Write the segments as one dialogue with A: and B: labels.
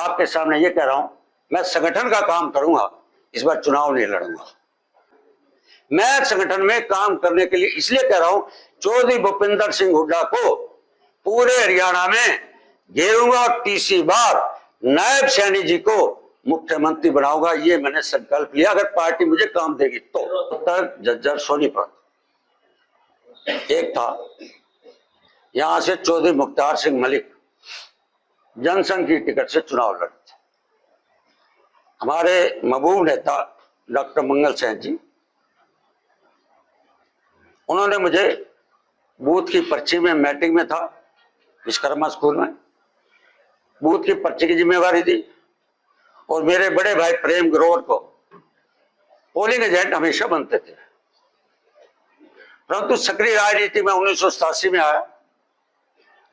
A: आपके सामने ये कह रहा हूं, मैं संगठन का काम करूंगा, इस बार चुनाव नहीं लड़ूंगा। मैं संगठन में काम करने के लिए इसलिए कह रहा हूं, चौधरी भूपिंदर सिंह हुड्डा को पूरे हरियाणा में घेरूंगा और तीसरी बार नायब सैनी जी को मुख्यमंत्री बनाऊंगा। ये मैंने संकल्प लिया, अगर पार्टी मुझे काम देगी तो। तक झज्जर सोनीपत एक था, यहां से चौधरी मुख्तार सिंह मलिक जनसंघ की टिकट से चुनाव लड़े थे। हमारे महबूब नेता डॉक्टर मंगल सेन जी, उन्होंने मुझे बूथ की पर्ची में, मीटिंग में था विश्वकर्मा स्कूल में, बूथ की पर्ची की जिम्मेवारी दी और मेरे बड़े भाई प्रेम ग्रोवर को पोलिंग एजेंट हमेशा बनते थे। परंतु सक्रिय राजनीति में 1987 में आया,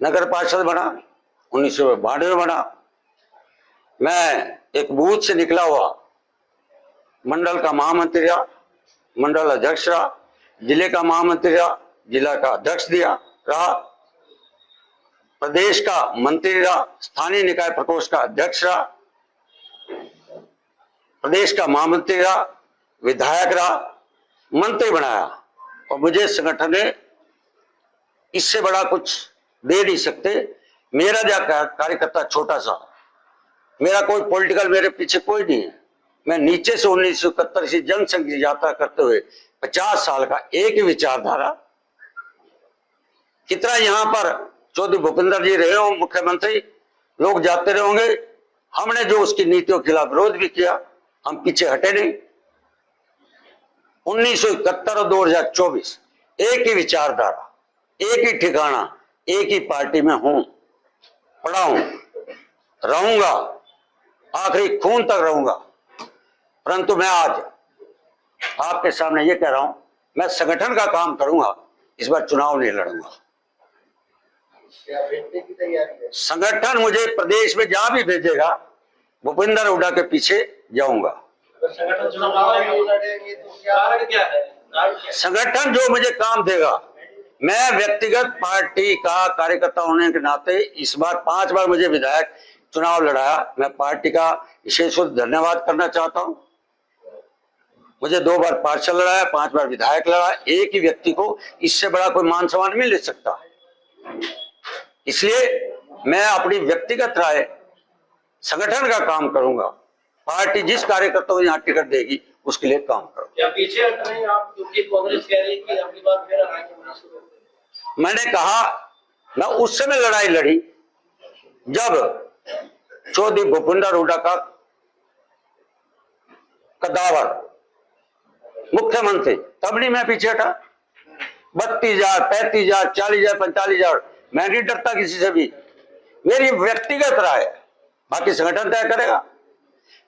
A: नगर पार्षद बना, 1992 बना। मैं एक बूथ से निकला हुआ मंडल का महामंत्री रहा, मंडल अध्यक्ष रहा, जिले का महामंत्री रहा, जिला का अध्यक्ष रहा, प्रदेश का मंत्री रहा, स्थानीय निकाय प्रकोष्ठ का अध्यक्ष रहा, प्रदेश का महामंत्री रहा, विधायक रहा, मंत्री बनाया। और मुझे संगठन ने इससे बड़ा कुछ दे नहीं सकते। मेरा जो कार्यकर्ता छोटा सा, मेरा कोई पॉलिटिकल, मेरे पीछे कोई नहीं है। मैं नीचे से 1971 से जनसंघ की यात्रा करते हुए 50 साल का एक ही विचारधारा। कितना यहां पर चौधरी भूपिंदर जी रहे हो मुख्यमंत्री, लोग जाते रहे होंगे, हमने जो उसकी नीतियों के खिलाफ विरोध भी किया, हम पीछे हटे नहीं। 1971 और 2024 एक ही विचारधारा, एक ही ठिकाना, एक ही पार्टी में हूं, पड़ा हूं, रहूंगा, आखिरी खून तक रहूंगा। परंतु मैं आज आपके सामने ये कह रहा हूं, मैं संगठन का काम करूंगा, इस बार चुनाव नहीं लड़ूंगा। संगठन मुझे प्रदेश में जहां भी भेजेगा, भूपिंदर हुड्डा के पीछे जाऊंगा।
B: संगठन चुनाव लड़ेंगे तो कारण क्या है?
A: संगठन जो मुझे काम देगा, मैं व्यक्तिगत पार्टी का कार्यकर्ता होने के नाते इस बार 5 बार मुझे विधायक चुनाव लड़ाया, मैं पार्टी का विशेष रूप से धन्यवाद करना चाहता हूं। मुझे 2 बार पार्षद लड़ाया, 5 बार विधायक लड़ा। एक ही व्यक्ति को इससे बड़ा कोई मान सम्मान नहीं ले सकता। इसलिए मैं अपनी व्यक्तिगत राय, संगठन का काम करूंगा। पार्टी जिस कार्यकर्ता को यहाँ टिकट देगी उसके लिए काम करूंगा।
B: क्या पीछे हट रहे हैं आप, क्योंकि कांग्रेस कह रही है कि अगली बार फिर आएंगे?
A: मैंने कहा, मैं उस समय लड़ाई लड़ी जब चौधरी भूपिंदर हुड्डा का कदावर मुख्यमंत्री, तब नहीं मैं पीछे हटा। 32,000, 35,000, 40,000, 45,000, मैं नहीं डरता किसी से भी। मेरी व्यक्तिगत राय, बाकी संगठन तय करेगा।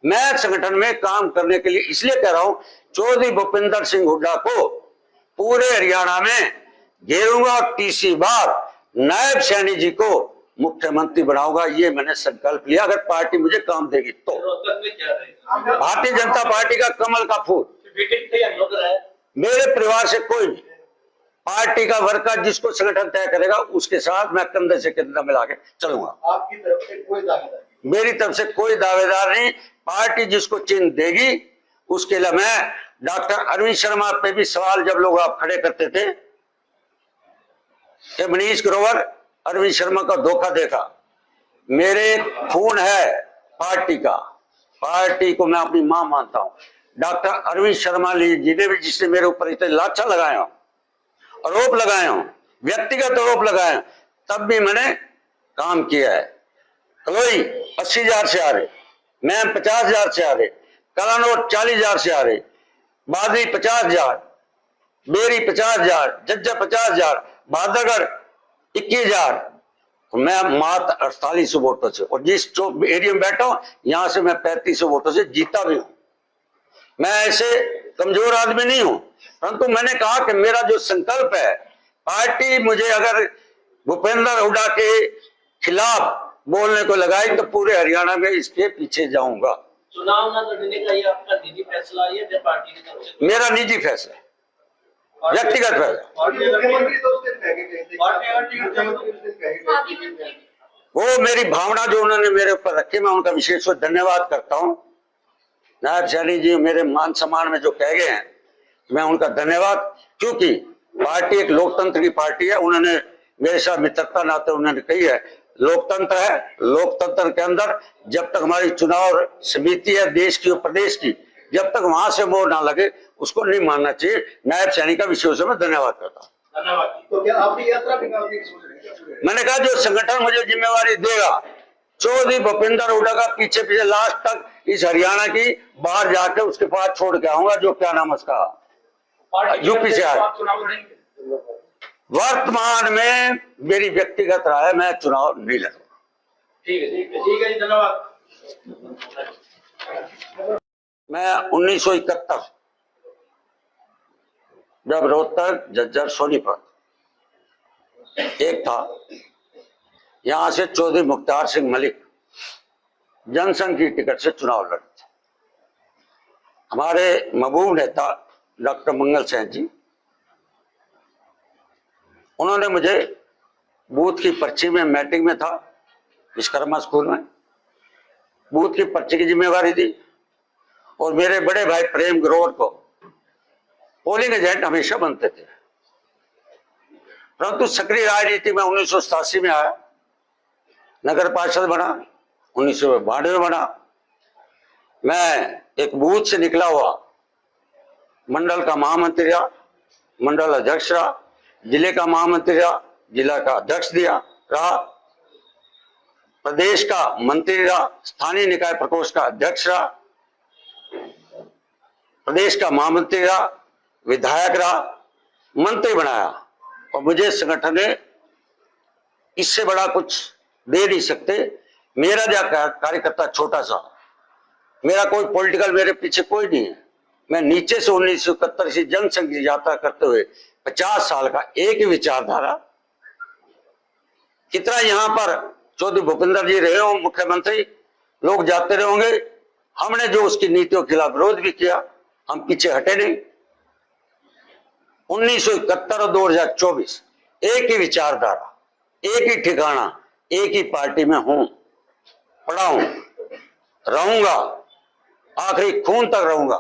A: मैं संगठन में काम करने के लिए इसलिए कह रहा हूं, चौधरी भूपिंदर सिंह हुड्डा को पूरे हरियाणा में घेरूंगा और तीसरी बार नायब सैनी जी को मुख्यमंत्री बनाऊंगा। ये मैंने संकल्प लिया, अगर पार्टी मुझे काम देगी तो। भारतीय जनता पार्टी का कमल का फूल, मेरे परिवार से कोई नहीं, पार्टी का वर्कर जिसको संगठन तय करेगा उसके साथ मैं कंधे से कंधा मिला के चलूंगा।
B: आपकी तरफ से कोई दावेदार?
A: मेरी तरफ से कोई दावेदार नहीं। पार्टी जिसको चिन्ह देगी उसके लिए। मैं डॉक्टर अरविंद शर्मा पे भी सवाल जब लोग आप खड़े करते थे कि मनीष ग्रोवर अरविंद शर्मा का धोखा देखा, मेरे खून है पार्टी का, पार्टी को मैं अपनी मां मानता हूं। डॉक्टर अरविंद शर्मा जी ने भी, जिसने मेरे ऊपर इतने लाछा लगाए हो, आरोप लगाए हो, व्यक्तिगत आरोप लगाए, तब भी मैंने काम किया है। कलोई 80,000 से आ रहे, मैम 50,000 से आ रहे, कलानोट 40,000 से आ रहे, बादरी 50,000, बेरी 50,000, जज्जा 50,000, बादरगढ़ 21,000, मैं मात्र 4800 वोटों से, और जिस एरिया में बैठा हूं यहां से मैं 3500 वोटों से जीता भी हूं। मैं ऐसे कमजोर आदमी नहीं हूं, परंतु मैंने कहा कि मेरा जो संकल्प है, पार्टी मुझे अगर भूपेंद्र हुड्डा के खिलाफ बोलने को लगाई तो पूरे हरियाणा में इसके पीछे जाऊंगा।
B: चुनाव न लड़ने का ये आपका निजी फैसला है या पार्टी की तरफ से?
A: मेरा निजी फैसला है, व्यक्तिगत फैसला। वो मेरी भावना जो उन्होंने मेरे ऊपर रखी, मैं उनका विशेष रूप से धन्यवाद करता हूं। नायब सैनी जी मेरे मान सम्मान में जो कह गए हैं, मैं उनका धन्यवाद, क्योंकि पार्टी एक लोकतंत्र की पार्टी है। उन्होंने मेरे साथ मित्रता नाते उन्होंने कही है, लोकतंत्र है, लोकतंत्र के अंदर जब तक हमारी चुनाव समिति है देश की और प्रदेश की, जब तक वहां से मोहर ना लगे उसको नहीं मानना चाहिए। नायब सैनी का विशेष रूप से मैं धन्यवाद करता हूँ।
B: धन्यवाद। तो क्या आपकी यात्रा निकालने की सोच रहे हैं?
A: मैंने कहा जो संगठन मुझे जिम्मेवारी देगा, चौधरी भूपेंद्र हुड्डा का पीछे पीछे लास्ट तक इस हरियाणा की बाहर जाके उसके पास छोड़ के आऊंगा, जो क्या नाम उसका यूपी से आया।
B: चुनाव लड़ेंगे?
A: वर्तमान में मेरी व्यक्तिगत राय, मैं चुनाव नहीं लड़ूंगा।
B: ठीक है, ठीक है, ठीक है जी, धन्यवाद।
A: मैं 1971 जब रोहतक, झज्जर, सोनीपत एक था, यहां से चौधरी मुख्तार सिंह मलिक जनसंघ की टिकट से चुनाव लड़े थे। हमारे महबूब नेता डॉक्टर मंगल सेन जी, उन्होंने मुझे बूथ की पर्ची में, मीटिंग में था विश्वकर्मा स्कूल में, बूथ की पर्ची की जिम्मेवारी दी, और मेरे बड़े भाई प्रेम ग्रोवर को पोलिंग एजेंट हमेशा बनते थे। परंतु सक्रिय राजनीति में 1987 में आया, नगर पार्षद बना, 1992 में बना। मैं एक बूथ से निकला हुआ मंडल का महामंत्री रहा, मंडल अध्यक्ष रहा, जिले का महामंत्री रहा, जिला का अध्यक्ष रहा, प्रदेश का मंत्री रहा, स्थानीय निकाय प्रकोष्ठ का अध्यक्ष रहा, प्रदेश का महामंत्री रहा, विधायक रहा, मंत्री बनाया। और मुझे संगठन ने इससे बड़ा कुछ दे नहीं सकते। मेरा जो कार्यकर्ता छोटा सा, मेरा कोई पॉलिटिकल मेरे पीछे कोई नहीं है। मैं नीचे से 1971 से जनसंघ की यात्रा करते हुए 50 साल का एक ही विचारधारा, कितना यहां पर चौधरी भूपेंद्र जी रहे हो मुख्यमंत्री, लोग जाते रहे होंगे, हमने जो उसकी नीतियों के खिलाफ विरोध भी किया, हम पीछे हटे नहीं। 1971 और 2024 एक ही विचारधारा, एक ही ठिकाना, एक ही पार्टी में हूं, पड़ा हूं, रहूंगा, आखिरी खून तक रहूंगा।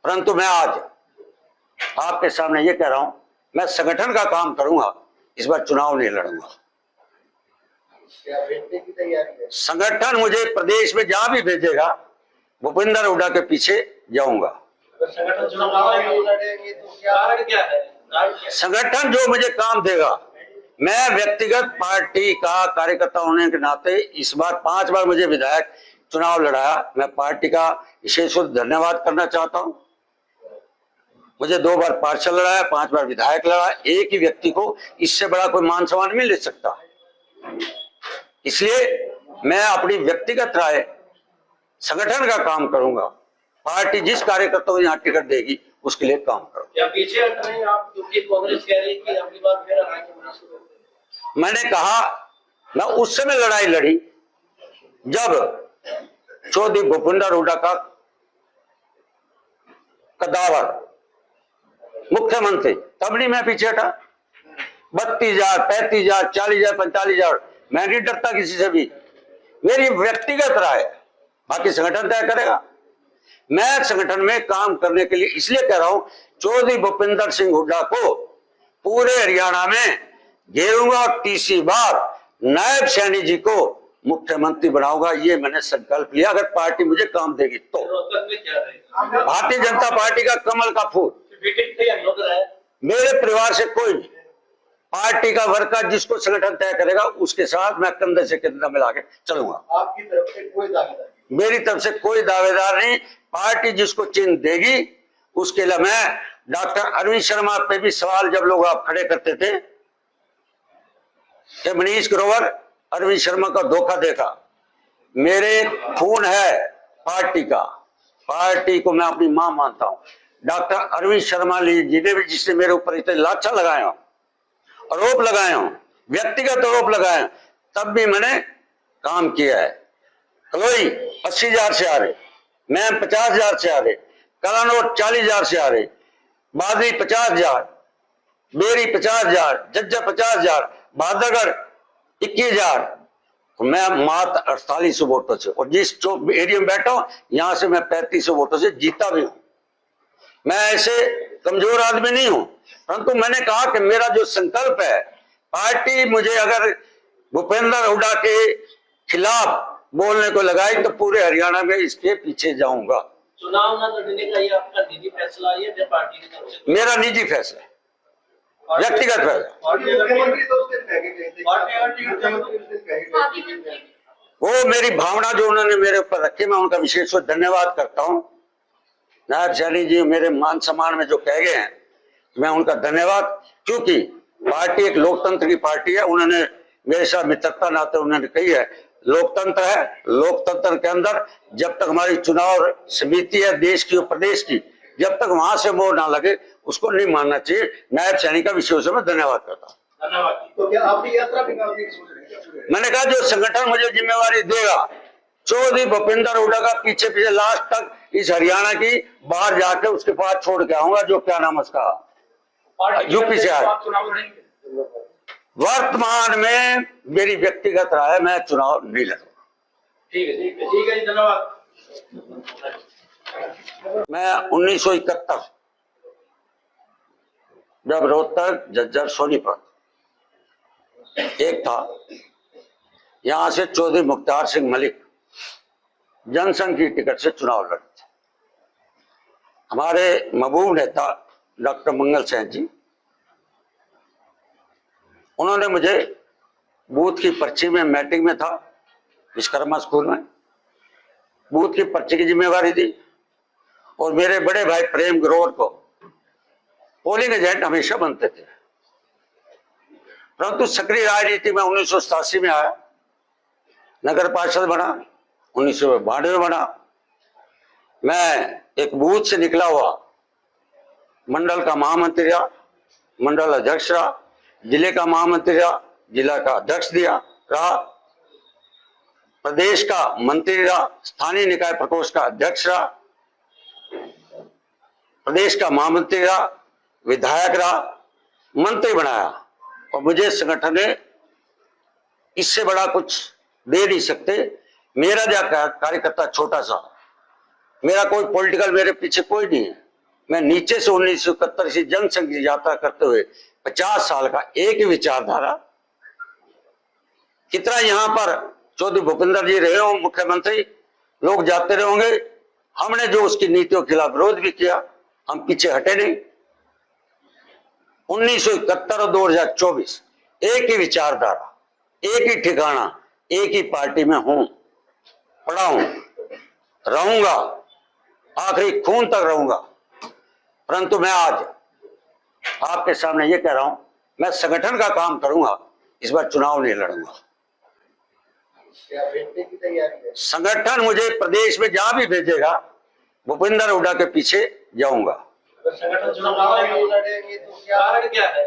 A: परंतु मैं आज आपके सामने ये कह रहा हूं, मैं संगठन का काम करूंगा, इस बार चुनाव नहीं लड़ूंगा।
B: क्या भेजने की तैयारी है?
A: संगठन मुझे प्रदेश में जहां भी भेजेगा, भूपेंद्र हुड्डा के पीछे जाऊंगा।
B: अगर संगठन चुनाव लड़ेंगे तो क्या कारण क्या है? कारण क्या है?
A: संगठन जो मुझे काम देगा, मैं व्यक्तिगत पार्टी का कार्यकर्ता होने के नाते इस बार 5 बार मुझे विधायक चुनाव लड़ाया, मैं पार्टी का विशेष रूप से धन्यवाद करना चाहता हूं। मुझे 2 बार पार्षद लड़ाया, 5 बार विधायक लड़ा, एक ही व्यक्ति को इससे बड़ा कोई मान सम्मान नहीं ले सकता। इसलिए मैं अपनी व्यक्तिगत राय, संगठन का काम करूंगा, पार्टी जिस कार्यकर्ता को यहाँ टिकट देगी उसके लिए काम करूंगा।
B: क्या पीछे हट रहे हैं आप, क्योंकि कांग्रेस कह रही है कि अगली बार फिर हराएंगे मुनीष?
A: मैंने कहा, मैं उस समय लड़ाई लड़ी जब चौधरी भूपेंद्र हुड्डा का कदावर मुख्यमंत्री, तब नहीं मैं पीछे हटा। 32,000, 35,000, 40,000, 45,000, मैं नहीं डरता किसी से भी। मेरी व्यक्तिगत राय, बाकी संगठन तय करेगा। मैं संगठन में काम करने के लिए इसलिए कह रहा हूं, चौधरी भूपेंद्र सिंह हुड्डा को पूरे हरियाणा में घेरूंगा और तीसरी बार नायब सैनी जी को मुख्यमंत्री बनाऊंगा। ये मैंने संकल्प लिया, अगर पार्टी मुझे काम देगी तो।
B: रोहतक में क्या रहेगा?
A: भारतीय जनता पार्टी का कमल का फूल।
B: टिकट तैयार होता है?
A: मेरे परिवार से कोई नहीं, पार्टी का वर्कर जिसको संगठन तय करेगा उसके साथ मैं कंधे से कंधा मिला के चलूंगा।
B: आपकी तरफ से कोई दावेदार?
A: मेरी तरफ से कोई दावेदार नहीं, पार्टी जिसको चिन्ह देगी उसके लिए। मैं डॉक्टर अरविंद शर्मा पे भी सवाल जब लोग आप खड़े करते थे कि मनीष ग्रोवर अरविंद शर्मा का धोखा देखा, मेरे खून है पार्टी का, पार्टी को मैं अपनी मां मानता हूं। डॉक्टर अरविंद शर्मा जी ने भी, जिसने मेरे ऊपर इतने लाछा लगाए हो, आरोप लगाए हो, व्यक्तिगत आरोप लगाए हो, तब भी मैंने काम किया है। कलोई 80,000 से आ रहे, मैं 50,000 से आ रहे, कलानौर 40,000 से आ रहे, बादरी 50,000, बेरी 50,000, जज्जा 50,000, बादरगढ़ 21,000, तो मैं मात्र 48 वोटों से, और जिस एरिया में बैठा हूं यहां से मैं 35 वोटों से जीता भी हूं। मैं ऐसे कमजोर आदमी नहीं हूं, परंतु मैंने कहा कि मेरा जो संकल्प है, पार्टी मुझे अगर भूपेंद्र हुड्डा के खिलाफ बोलने को लगाई तो पूरे हरियाणा में इसके पीछे जाऊंगा।
B: चुनाव न लड़ने का ये आपका निजी फैसला है या पार्टी की तरफ से?
A: मेरा निजी फैसला है, व्यक्तिगत फैसला। वो मेरी भावना जो उन्होंने मेरे ऊपर रखी, मैं उनका विशेष धन्यवाद करता हूं। नायब सैनी जी मेरे मान सम्मान में जो कह गए हैं, मैं उनका धन्यवाद, क्योंकि पार्टी एक लोकतंत्र की पार्टी है। उन्होंने मेरे साथ मित्रता नाते उन्होंने कही है, लोकतंत्र है, लोकतंत्र के अंदर जब तक हमारी चुनाव समिति है देश की और प्रदेश की, जब तक वहां से मोहर ना लगे उसको नहीं मानना चाहिए। नायब सैनी का विशेष में धन्यवाद करता हूँ।
B: तो क्या आपकी यात्रा भी
A: मैंने कहा जो संगठन मुझे जिम्मेवारी देगा, चौधरी भूपेंद्र हुड्डा का पीछे पीछे लास्ट तक इस हरियाणा की बाहर जाके उसके पास छोड़ के आऊंगा, जो क्या नाम उसका यूपी से आया। वर्तमान में मेरी व्यक्तिगत राय, मैं चुनाव नहीं लड़ूंगा।
B: ठीक है, ठीक है, ठीक है, धन्यवाद।
A: मैं 1971 जब रोहतक, झज्जर, सोनीपत एक था, यहां से चौधरी मुख्तार सिंह मलिक जनसंघ की टिकट से चुनाव लड़े थे। हमारे महबूब नेता डॉक्टर मंगल सेन जी, उन्होंने मुझे बूथ की पर्ची में, मीटिंग में था विश्वकर्मा स्कूल में, बूथ की पर्ची की जिम्मेवारी दी, और मेरे बड़े भाई प्रेम ग्रोवर को पोलिंग एजेंट हमेशा बनते थे। परंतु सक्रिय राजनीति में 1987 में आया, नगर पार्षद बना, 1992 में बना। मैं एक बूथ से निकला हुआ मंडल का महामंत्री रहा, मंडल अध्यक्ष रहा, जिले का महामंत्री रहा, जिला का अध्यक्ष रहा, प्रदेश का मंत्री रहा, स्थानीय निकाय प्रकोष्ठ का अध्यक्ष रहा, प्रदेश का महामंत्री रहा, विधायक रहा, मंत्री बनाया। और मुझे संगठन ने इससे बड़ा कुछ दे नहीं सकते। मेरा जो कार्यकर्ता छोटा सा, मेरा कोई पॉलिटिकल मेरे पीछे कोई नहीं है। मैं नीचे से 1971 से जनसंघ की यात्रा करते हुए 50 साल का एक ही विचारधारा। कितना यहां पर चौधरी भूपेंद्र जी रहे हो मुख्यमंत्री, लोग जाते रहे होंगे, हमने जो उसकी नीतियों के खिलाफ विरोध भी किया, हम पीछे हटे नहीं। 1971 और 2024 एक ही विचारधारा, एक ही ठिकाना, एक ही पार्टी में हूं, पड़ा हूं, रहूंगा, आखिरी खून तक रहूंगा। परंतु मैं आज आपके सामने ये कह रहा हूं, मैं संगठन का काम करूंगा, इस बार चुनाव नहीं लड़ूंगा। संगठन मुझे प्रदेश में जहां भी भेजेगा, भूपेंद्र हुड्डा के पीछे जाऊंगा।
B: संगठन चुनाव लड़ेंगे तो कारण क्या है?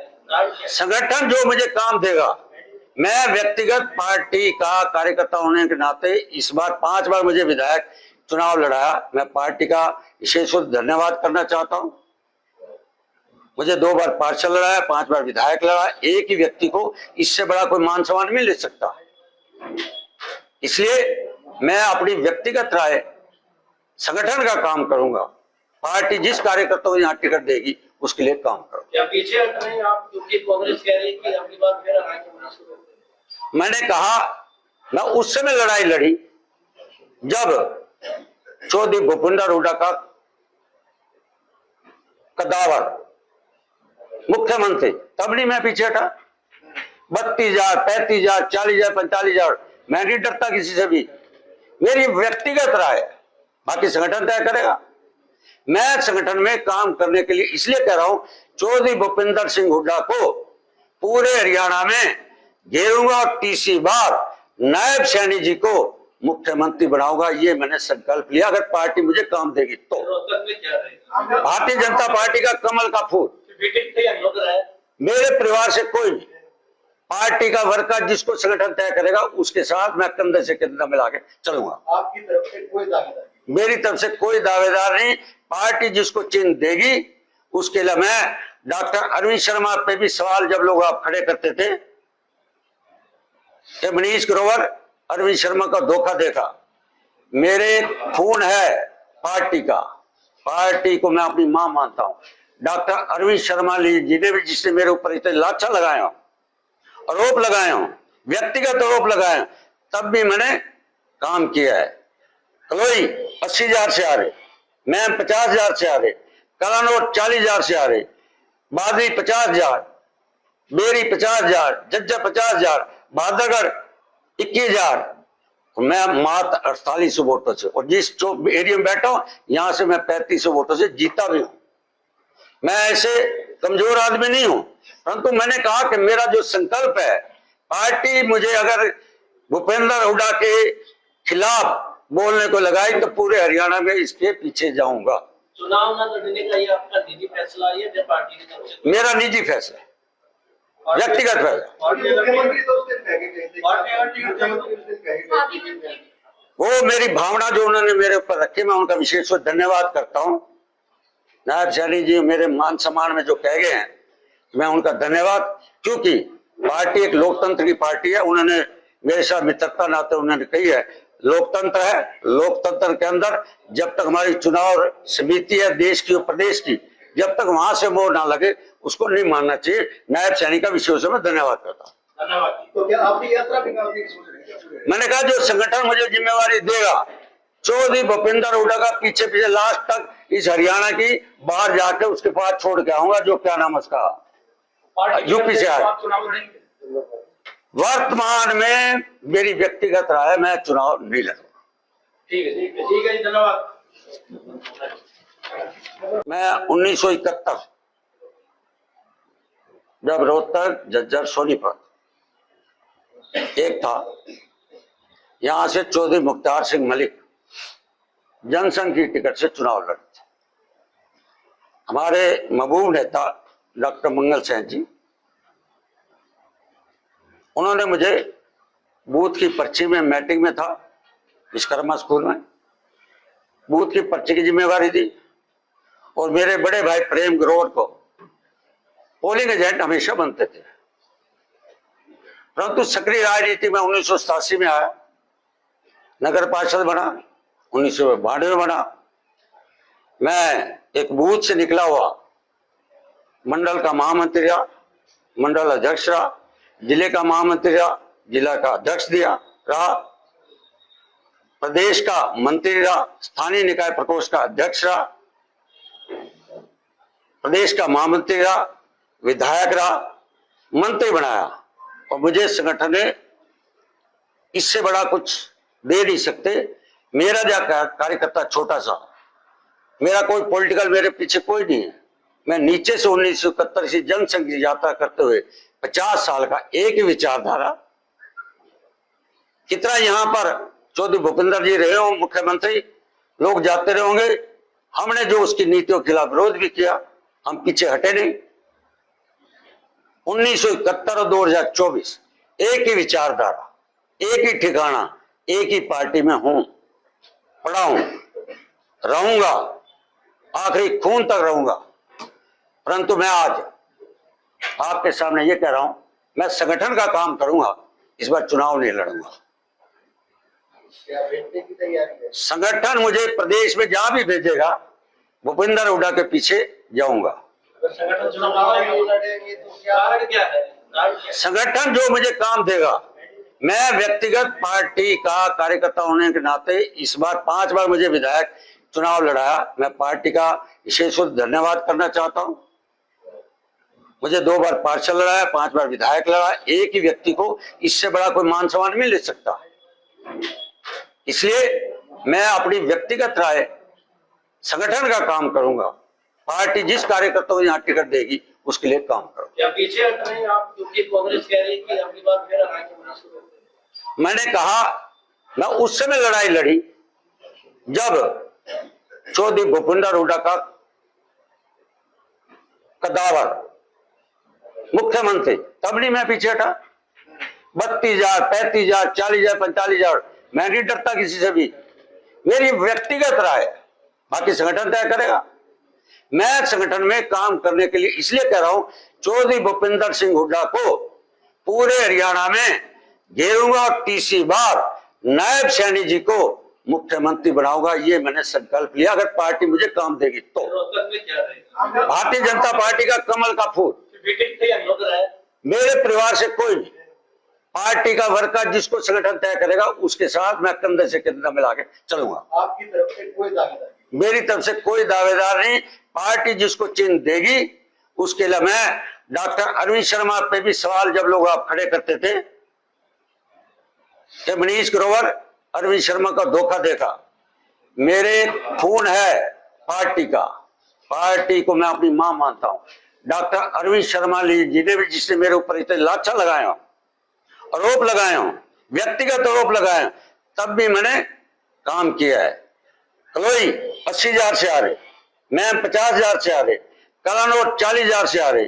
A: संगठन जो मुझे काम देगा, मैं व्यक्तिगत पार्टी का कार्यकर्ता होने के नाते इस बार 5 बार मुझे विधायक चुनाव लड़ाया, मैं पार्टी का विशेष धन्यवाद करना चाहता हूं। मुझे 2 बार पार्षद लड़ाया, 5 बार विधायक लड़ा, एक ही व्यक्ति को इससे बड़ा कोई मान सम्मान नहीं ले सकता। इसलिए मैं अपनी व्यक्तिगत राय, संगठन का काम करूंगा, पार्टी जिस कार्यकर्ता को यहाँ टिकट देगी उसके लिए काम करूंगा।
B: क्या पीछे हट रहे हैं आप, क्योंकि कांग्रेस कह रही है कि अगली बार फिर आएंगे?
A: मैंने कहा, मैं उस समय लड़ाई लड़ी जब चौधरी भूपेंद्र हुड्डा का कदावर मुख्यमंत्री, तब नहीं मैं पीछे हटा। 32,000, 35,000, 40,000, 45,000, मैं नहीं डरता किसी से भी। मेरी व्यक्तिगत राय, बाकी संगठन तय करेगा। मैं संगठन में काम करने के लिए इसलिए कह रहा हूं, चौधरी भूपेंद्र सिंह हुड्डा को पूरे हरियाणा में घेरूंगा और तीसरी बार नायब सैनी जी को मुख्यमंत्री बनाऊंगा, ये मैंने संकल्प लिया। अगर पार्टी मुझे काम देगी तो। भारतीय जनता पार्टी का कमल का फूल, मेरे परिवार से कोई नहीं, पार्टी का वर्कर जिसको संगठन तय करेगा उसके साथ मैं कंधे से कंधा मिला के चलूंगा।
B: आपकी तरफ से कोई दावेदार?
A: मेरी तरफ से कोई दावेदार नहीं। पार्टी जिसको चिन्ह देगी उसके लिए मैं, डॉक्टर अरविंद शर्मा पे भी सवाल जब लोग आप खड़े करते थे कि मनीष ग्रोवर अरविंद शर्मा का धोखा देखा। मेरे खून है पार्टी का, पार्टी को मैं अपनी मां मानता हूं। डॉक्टर अरविंद शर्मा जी ने भी जिसने मेरे ऊपर इतने लाछा लगाए हो, आरोप लगाए हो, व्यक्तिगत आरोप लगाए, तब भी मैंने काम किया है। कलोई 80,000 से आ रहे, मैम 50,000 से आ रहे, कलानौर 40,000 से आ रहे, बादरी 50,000, बेरी 50,000, जज्जा 50,000, बहादुरगढ़ 21,000। मैं मात्र 48 वोटों से, और जिस एरिया में बैठा हूं यहां से मैं 35 वोटों से जीता भी हूं। मैं ऐसे कमजोर आदमी नहीं हूं, परंतु मैंने कहा कि मेरा जो संकल्प है, पार्टी मुझे अगर भूपेंद्र हुड्डा के खिलाफ बोलने को लगाई तो पूरे हरियाणा में इसके पीछे जाऊंगा।
B: चुनाव न लड़ने का ये आपका निजी फैसला है या पार्टी की तरफ से?
A: मेरा निजी फैसला, व्यक्तिगत फैसला। वो मेरी भावना जो उन्होंने मेरे ऊपर रखी, मैं उनका विशेष धन्यवाद करता हूं। नायब सैनी जी मेरे मान सम्मान में जो कह गए हैं, मैं उनका धन्यवाद, क्योंकि पार्टी एक लोकतंत्र की पार्टी है। उन्होंने मेरे साथ मित्रता नाते उन्होंने कही है, लोकतंत्र है, लोकतंत्र के अंदर जब तक हमारी चुनाव समिति है देश की और प्रदेश की, जब तक वहां से मोहर ना लगे उसको नहीं मानना चाहिए। नायब सैनी का विशेष में धन्यवाद करता हूँ।
B: धन्यवाद। तो क्या आपकी यात्रा भी करने की सोच रहे हैं?
A: मैंने कहा जो संगठन मुझे जिम्मेवारी देगा, चौधरी भूपेंद्र हुड्डा का पीछे पीछे लास्ट तक इस हरियाणा की बाहर जाकर उसके पास छोड़ के आऊंगा। जो क्या नाम उसका, यूपी से आया। वर्तमान में मेरी व्यक्तिगत राय, मैं चुनाव नहीं लड़ूंगा।
B: ठीक है, ठीक है, ठीक है, धन्यवाद।
A: मैं 1971 जब रोहतक, झज्जर, सोनीपत एक था, यहां से चौधरी मुख्तार सिंह मलिक जनसंघ की टिकट से चुनाव लड़े थे। हमारे महबूब नेता डॉक्टर मंगल सेन जी, उन्होंने मुझे बूथ की पर्ची में, मीटिंग में था विश्वकर्मा स्कूल में, बूथ की पर्ची की जिम्मेवारी दी, और मेरे बड़े भाई प्रेम ग्रोवर को पोलिंग एजेंट हमेशा बनते थे। परंतु सक्रिय राजनीति में 1987 में आया, नगर पार्षद बना, 1992 में बना। मैं एक बूथ से निकला हुआ मंडल का महामंत्री रहा, मंडल अध्यक्ष रहा, जिले का महामंत्री रहा, जिला का अध्यक्ष रहा, प्रदेश का मंत्री रहा, स्थानीय निकाय प्रकोष्ठ का अध्यक्ष रहा, प्रदेश का महामंत्री रहा, विधायक रहा, मंत्री बनाया। और मुझे संगठन ने इससे बड़ा कुछ दे नहीं सकते। मेरा जो कार्यकर्ता छोटा सा, मेरा कोई पॉलिटिकल मेरे पीछे कोई नहीं है। मैं नीचे से 1971 से जनसंघ की यात्रा करते हुए 50 साल का एक ही विचारधारा। कितना यहां पर चौधरी भूपेंद्र जी रहे हो मुख्यमंत्री, लोग जाते रहे होंगे, हमने जो उसकी नीतियों के खिलाफ विरोध भी किया, हम पीछे हटे नहीं। 1971 और 2024 एक ही विचारधारा, एक ही ठिकाना, एक ही पार्टी में हूं, पड़ा हूं, रहूंगा, आखिरी खून तक रहूंगा। परंतु मैं आज आपके सामने ये कह रहा हूं, मैं संगठन का काम करूंगा, इस बार चुनाव नहीं लड़ूंगा।
B: की तैयारी है?
A: संगठन मुझे प्रदेश में जहां भी भेजेगा, भूपेंद्र हुड्डा के पीछे जाऊंगा।
B: अगर संगठन चुनाव लड़ेंगे तो कारण क्या है?
A: संगठन जो मुझे काम देगा, मैं व्यक्तिगत पार्टी का कार्यकर्ता होने के नाते इस बार 5 बार मुझे विधायक चुनाव लड़ाया, मैं पार्टी का विशेष धन्यवाद करना चाहता हूं। मुझे 2 बार पार्षद लड़ाया, 5 बार विधायक लड़ा। एक ही व्यक्ति को इससे बड़ा कोई मान सम्मान नहीं ले सकता। इसलिए मैं अपनी व्यक्तिगत राय, संगठन का काम करूंगा। पार्टी जिस कार्यकर्ता को यहाँ टिकट देगी उसके लिए काम करूंगा।
B: क्या पीछे हट रहे हैं आप, क्योंकि कांग्रेस कह रही है कि अगली बार फिर आएंगे?
A: मैंने कहा, मैं उस समय लड़ाई लड़ी जब चौधरी भूपेंद्र हुड्डा का कदावर मुख्यमंत्री, तब नहीं मैं पीछे हटा। 32,000, 35,000, 40,000, 45,000, मैं नहीं डरता किसी से भी। मेरी व्यक्तिगत राय, बाकी संगठन तय करेगा। मैं संगठन में काम करने के लिए इसलिए कह रहा हूं, चौधरी भूपेंद्र सिंह हुड्डा को पूरे हरियाणा में घेरूंगा और तीसरी बार नायब सैनी जी को मुख्यमंत्री बनाऊंगा, ये मैंने संकल्प लिया। अगर पार्टी मुझे काम देगी तो।
B: रोहतक में क्या रहेगा?
A: भारतीय जनता पार्टी का कमल का फूल।
B: टिकट पे अंदर है।
A: मेरे परिवार से कोई नहीं, पार्टी का वर्कर जिसको संगठन तय करेगा उसके साथ मैं कंधे से कंधा मिला के चलूंगा।
B: आपकी तरफ से कोई दावेदार?
A: मेरी तरफ से कोई दावेदार नहीं। पार्टी जिसको चिन्ह देगी उसके लिए मैं डॉक्टर अरविंद शर्मा पे भी सवाल जब लोग आप खड़े करते थे कि मनीष ग्रोवर अरविंद शर्मा का धोखा देखा, मेरे खून है पार्टी का, पार्टी को मैं अपनी मां मानता हूं। डॉक्टर अरविंद शर्मा जी ने भी जिसने मेरे ऊपर इतने लाछा लगाए हो, आरोप लगाए हो, व्यक्तिगत आरोप लगाए हो, तब भी मैंने काम किया है। कलोई 80,000 से आ रहे, मैं 50,000 से आ रहे, कलानोट 40,000 से आ रहे,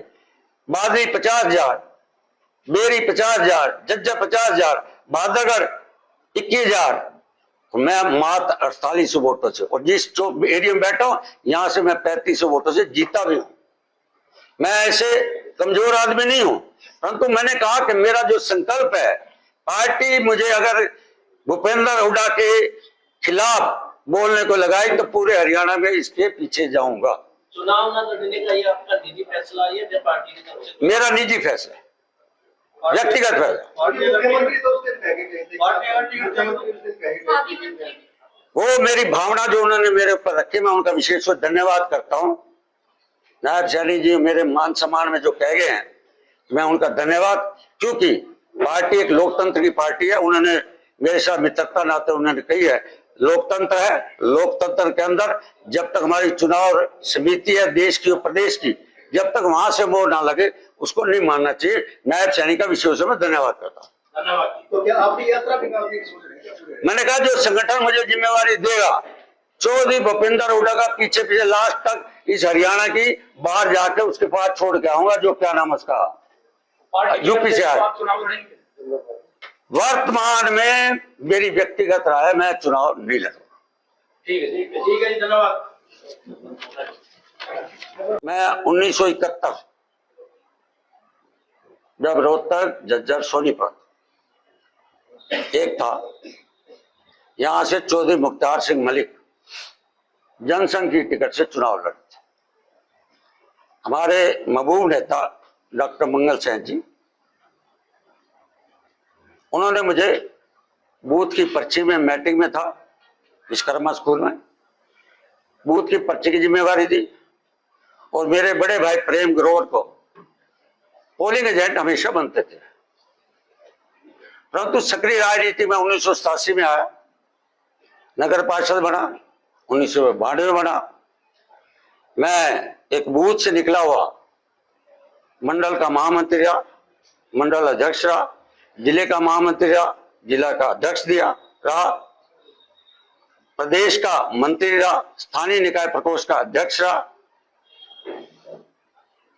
A: बादरी 50,000, बेरी 50,000, जज्जा 50,000, बादरगढ़ 21,000, तो मैं मात्र 4800 वोटों से, और जिस चौक एरिया में बैठा हूं यहां से मैं 3500 वोटों से जीता भी हूं। मैं ऐसे कमजोर आदमी नहीं हूं, परंतु मैंने कहा कि मेरा जो संकल्प है, पार्टी मुझे अगर भूपेंद्र हुड्डा के खिलाफ बोलने को लगाई तो पूरे हरियाणा में इसके पीछे जाऊंगा।
B: चुनाव न लड़ने का ये आपका निजी फैसला है या पार्टी की तरफ से?
A: मेरा निजी फैसला है, व्यक्तिगत फैसला। वो मेरी भावना जो उन्होंने मेरे ऊपर रखी, मैं उनका विशेष धन्यवाद करता हूं। नायब सैनी जी मेरे मान सम्मान में जो कह गए हैं, मैं उनका धन्यवाद, क्योंकि पार्टी एक लोकतंत्र की पार्टी है। उन्होंने मेरे साथ मित्रता नाते उन्होंने कही है, लोकतंत्र है, लोकतंत्र के अंदर जब तक हमारी चुनाव समिति है देश की और प्रदेश की, जब तक वहां से मोहर ना लगे उसको नहीं मानना चाहिए। नायब सैनी का विशेष मैं धन्यवाद करता हूँ।
B: धन्यवाद। तो क्या आपकी यात्रा भी
A: मैंने कहा जो संगठन मुझे जिम्मेवारी देगा, चौधरी भूपेंद्र हुड्डा का पीछे पीछे लास्ट तक इस हरियाणा की बाहर जाके उसके पास छोड़ के आऊंगा, जो क्या नाम उसका यूपी से आया। वर्तमान में मेरी व्यक्तिगत राय, मैं चुनाव नहीं लड़ूंगा।
B: ठीक है, ठीक है, ठीक है, धन्यवाद।
A: मैं 1971 जब रोहतक, झज्जर, सोनीपत एक था, यहां से चौधरी मुख्तार सिंह मलिक जनसंघ की टिकट से चुनाव लड़े थे। हमारे महबूब नेता डॉक्टर मंगल सेन जी, उन्होंने मुझे बूथ की पर्ची में, मीटिंग में था विश्वकर्मा स्कूल में, बूथ की पर्ची की जिम्मेवारी दी, और मेरे बड़े भाई प्रेम ग्रोवर को पोलिंग एजेंट हमेशा बनते थे। परंतु सक्रिय राजनीति में 1987 में आया, नगर पार्षद बना, 1992 में बना। मैं एक बूथ से निकला हुआ मंडल का महामंत्री रहा, मंडल अध्यक्ष रहा, जिले का महामंत्री रहा, जिला का अध्यक्ष रहा, प्रदेश का मंत्री रहा, स्थानीय निकाय प्रकोष्ठ का अध्यक्ष रहा,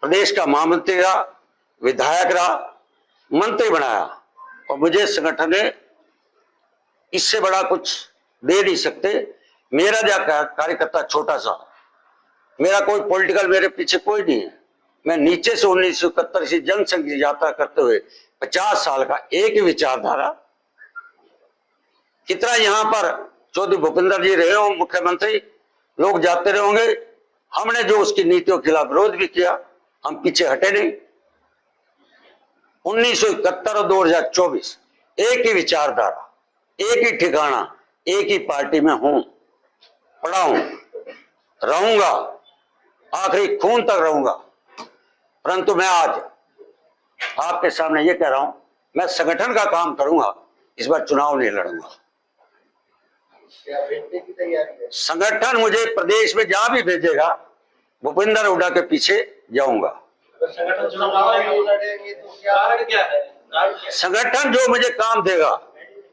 A: प्रदेश का महामंत्री रहा, विधायक रहा, मंत्री बनाया। और मुझे संगठन ने इससे बड़ा कुछ दे नहीं सकते। मेरा जो कार्यकर्ता छोटा सा, मेरा कोई पॉलिटिकल मेरे पीछे कोई नहीं है। मैं नीचे से 1971 से जनसंघ की यात्रा करते हुए 50 साल का एक ही विचारधारा, कितना यहाँ पर चौधरी भूपेंद्र जी रहे हो मुख्यमंत्री, लोग जाते रहे होंगे, हमने जो उसकी नीतियों के खिलाफ विरोध भी किया, हम पीछे हटे नहीं। 1971 और 2024 एक ही विचारधारा, एक ही ठिकाना, एक ही पार्टी में हूं, पड़ा हूं, रहूंगा, आखिरी खून तक रहूंगा। परंतु मैं आज आपके सामने ये कह रहा हूं, मैं संगठन का काम करूंगा, इस बार चुनाव नहीं लड़ूंगा। संगठन मुझे प्रदेश में जहां भी भेजेगा, भूपेंद्र हुड्डा के पीछे जाऊंगा।
B: संगठन चुनाव लड़ेंगे तो कारण क्या है?
A: संगठन जो मुझे काम देगा,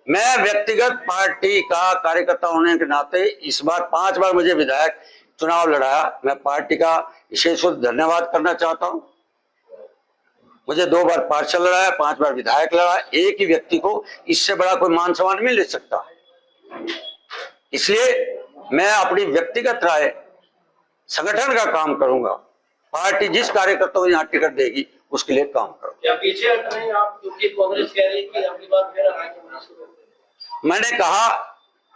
A: मैं व्यक्तिगत पार्टी का कार्यकर्ता होने के नाते इस बार 5 बार मुझे विधायक चुनाव लड़ाया, मैं पार्टी का विशेष धन्यवाद करना चाहता हूं। मुझे 2 बार पार्षद लड़ाया, 5 बार विधायक लड़ाया, एक ही व्यक्ति को इससे बड़ा कोई मान सम्मान नहीं ले सकता। इसलिए मैं अपनी व्यक्तिगत राय, संगठन का काम करूंगा, पार्टी जिस कार्यकर्ता को यहाँ टिकट देगी उसके लिए काम करूंगा।
B: क्या पीछे हट रहे हैं आप, क्योंकि कांग्रेस कह रही है कि अगली बार फिर आएंगे?
A: मैंने कहा,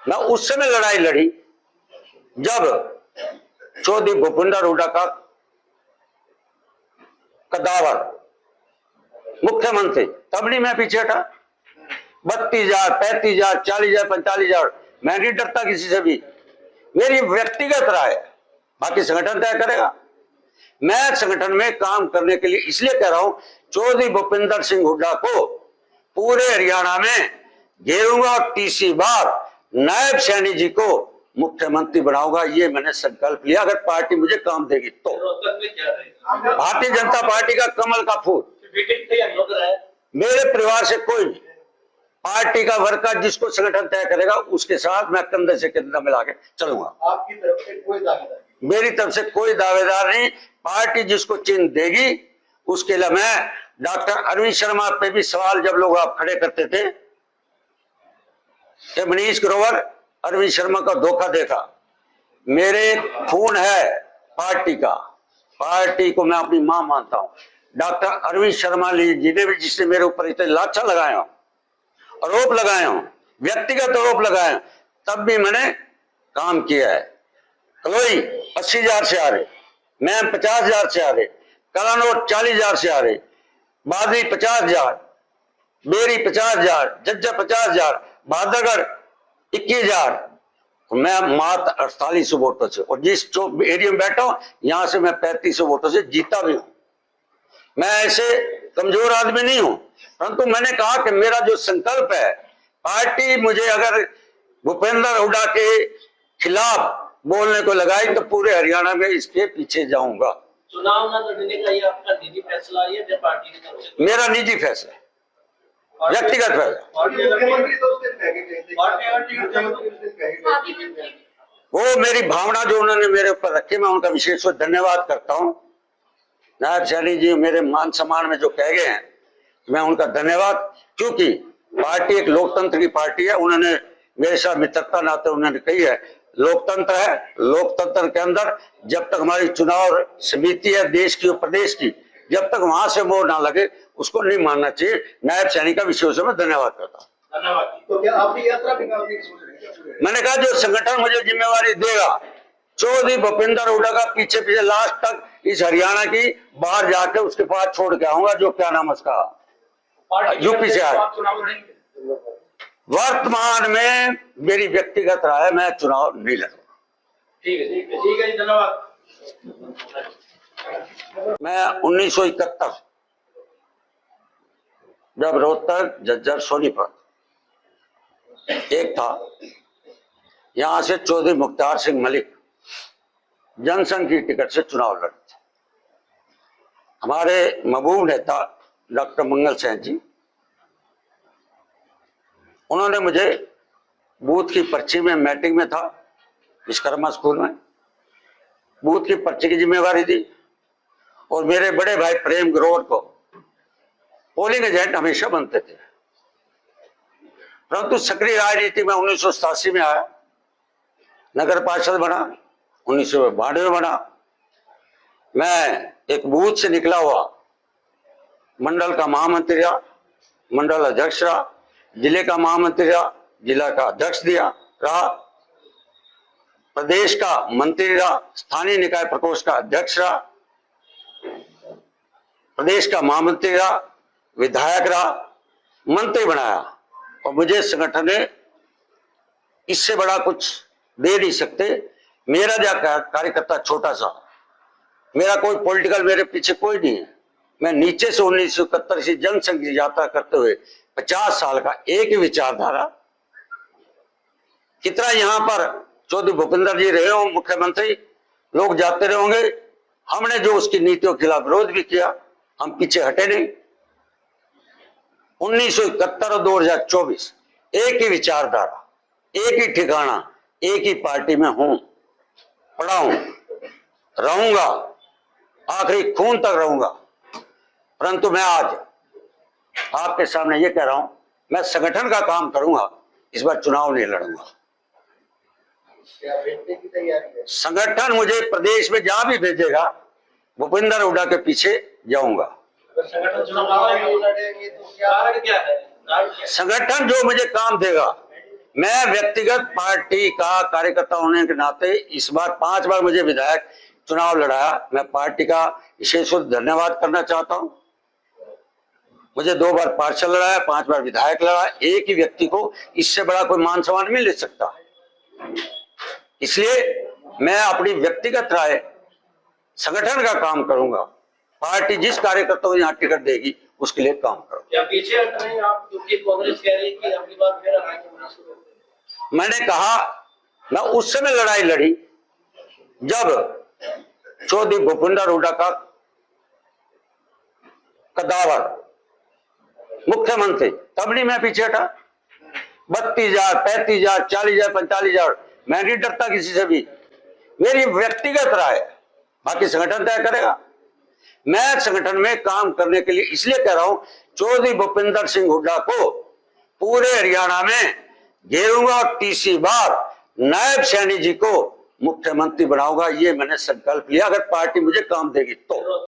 A: मैं उस समय लड़ाई लड़ी जब चौधरी भूपेंद्र हुड्डा का कदावर मुख्यमंत्री, तब नहीं मैं पीछे हटा। 32,000, 35,000, 40,000, 45,000, मैं नहीं डरता किसी से भी। मेरी व्यक्तिगत राय, बाकी संगठन तय करेगा। मैं संगठन में काम करने के लिए इसलिए कह रहा हूं, चौधरी भूपेंद्र सिंह हुड्डा को पूरे हरियाणा में घेरूंगा और तीसरी बार नायब सैनी जी को मुख्यमंत्री बनाऊंगा। ये मैंने संकल्प लिया, अगर पार्टी मुझे काम देगी तो।
B: रोहतक में क्या रहेगा?
A: भारतीय जनता पार्टी का कमल का फूल।
B: विकेट तैयार लग रहा है।
A: मेरे परिवार से कोई नहीं, पार्टी का वर्कर जिसको संगठन तय करेगा उसके साथ मैं कंधे से कंधा मिला के चलूंगा।
B: आपकी तरफ से कोई दावेदार?
A: मेरी तरफ से कोई दावेदार नहीं। पार्टी जिसको चिन्ह देगी उसके लिए मैं, डॉक्टर अरविंद शर्मा पे भी सवाल जब लोग आप खड़े करते थे कि मनीष ग्रोवर अरविंद शर्मा का धोखा देखा, मेरे खून है पार्टी का, पार्टी को मैं अपनी मां मानता हूं। डॉक्टर अरविंद शर्मा जी ने भी जिसने मेरे ऊपर इतने लाछा लगाए हो, आरोप लगाए हो, व्यक्तिगत आरोप लगाए, तब भी मैंने काम किया है। कलोई 80,000 से आ रहे, मैम 50,000 से आ रहे, कलानौर 40,000 से आ रहे, बादरी 50,000, बेरी 50,000, जज्जा 50,000, बादरगढ़ 21,000, मैं मात्र 48 वोटों से, और जिस एरिया में बैठा हूं यहां से मैं 35 वोटों से जीता भी हूं। मैं ऐसे कमजोर आदमी नहीं हूं, परंतु मैंने कहा कि मेरा जो संकल्प है, पार्टी मुझे अगर भूपेंद्र हुड्डा के खिलाफ बोलने को लगाई तो पूरे हरियाणा में इसके पीछे जाऊंगा।
B: चुनाव न लड़ने का ये आपका निजी फैसला है या पार्टी की तरफ से?
A: मेरा निजी फैसला, व्यक्तिगत फैसला। वो मेरी भावना जो उन्होंने मेरे ऊपर रखी, मैं उनका विशेष धन्यवाद करता हूं। नायब सैनी जी मेरे मान सम्मान में जो कह गए हैं, मैं उनका धन्यवाद, क्योंकि पार्टी एक लोकतंत्र की पार्टी है। उन्होंने मेरे साथ मित्रता नाते उन्होंने कही है, लोकतंत्र है, लोकतंत्र के अंदर जब तक हमारी चुनाव समिति है देश की और प्रदेश की, जब तक वहां से मोहर ना लगे उसको नहीं मानना चाहिए। नायब सैनी का विशेष में धन्यवाद करता हूँ।
B: धन्यवाद। तो क्या आपकी यात्रा भी करने की सोच रहे हैं?
A: मैंने कहा जो संगठन मुझे जिम्मेवारी देगा, चौधरी भूपेंद्र हुड्डा का पीछे पीछे लास्ट तक इस हरियाणा की बाहर जाके उसके पास छोड़ के आऊंगा। जो क्या नाम उसका, यूपी से आया। वर्तमान में मेरी व्यक्तिगत राय, मैं चुनाव नहीं लड़ूंगा।
B: ठीक है, ठीक है, ठीक है जी, धन्यवाद।
A: मैं 1971 जब रोहतक, झज्जर, सोनीपत एक था, यहां से चौधरी मुख्तार सिंह मलिक जनसंघ की टिकट से चुनाव लड़े थे। हमारे महबूब नेता डॉक्टर मंगल सेन जी, उन्होंने मुझे बूथ की पर्ची में, मीटिंग में था विश्वकर्मा स्कूल में, बूथ की पर्ची की जिम्मेवारी दी, और मेरे बड़े भाई प्रेम ग्रोवर को पोलिंग एजेंट हमेशा बनते थे। परंतु सक्रिय राजनीति में 1987 में आया, नगर पार्षद बना, 1992 बना। मैं एक बूथ से निकला हुआ मंडल का महामंत्री रहा, मंडल अध्यक्ष रहा, जिले का महामंत्री रहा, जिला का अध्यक्ष रहा, प्रदेश का मंत्री रहा, स्थानीय निकाय प्रकोष्ठ का अध्यक्ष रहा, प्रदेश का महामंत्री रहा, विधायक रहा, मंत्री बनाया। और मुझे संगठन ने इससे बड़ा कुछ दे नहीं सकते। मेरा जो कार्यकर्ता छोटा सा, मेरा कोई पॉलिटिकल, मेरे पीछे कोई नहीं है। मैं नीचे से 1971 से जनसंघ की यात्रा करते हुए 50 साल का एक ही विचारधारा। कितना यहां पर चौधरी भूपेंद्र जी रहे हो मुख्यमंत्री, लोग जाते रहे होंगे, हमने जो उसकी नीतियों के खिलाफ विरोध भी किया, हम पीछे हटे नहीं। 1971 और 2024 एक ही विचारधारा, एक ही ठिकाना, एक ही पार्टी में हूं, पड़ा हूं, रहूंगा, आखिरी खून तक रहूंगा। परंतु मैं आज आपके सामने ये कह रहा हूं, मैं संगठन का काम करूंगा, इस बार चुनाव नहीं लड़ूंगा।
B: क्या भेजने की तैयारी है?
A: संगठन मुझे प्रदेश में जहां भी भेजेगा, भूपेंद्र हुड्डा के पीछे जाऊंगा।
B: अगर संगठन चुनाव लड़ेंगे तो क्या कारण क्या है?
A: संगठन जो मुझे काम देगा मैं व्यक्तिगत पार्टी का कार्यकर्ता होने के नाते इस बार 5 बार मुझे विधायक चुनाव लड़ाया। मैं पार्टी का विशेष रूप से धन्यवाद करना चाहता हूं। मुझे 2 बार पार्षद लड़ाया, 5 बार विधायक लड़ा। एक ही व्यक्ति को इससे बड़ा कोई मान सम्मान नहीं ले सकता। इसलिए मैं अपनी व्यक्तिगत राय संगठन का काम करूंगा। पार्टी जिस कार्यकर्ता को यहाँ टिकट देगी उसके लिए काम करूंगा।
B: क्या पीछे हट रहे हैं आप, क्योंकि कांग्रेस कह रही है कि अगली बार फिर हराएंगे मुनीश्वर को?
A: मैंने कहा, मैं उस समय लड़ाई लड़ी जब चौधरी भूपेंद्र हुड्डा का कदावर मुख्यमंत्री, तब नहीं मैं पीछे हटा। 32,000, 35,000, 40,000, 45,000, मैं नहीं डरता किसी से भी। मेरी व्यक्तिगत राय, बाकी संगठन तय करेगा। मैं संगठन में काम करने के लिए इसलिए कह रहा हूं, चौधरी भूपेंद्र सिंह हुड्डा को पूरे हरियाणा में घेरूंगा और तीसरी बार नायब सैनी जी को मुख्यमंत्री बनाऊंगा। ये मैंने संकल्प लिया, अगर पार्टी मुझे काम देगी तो।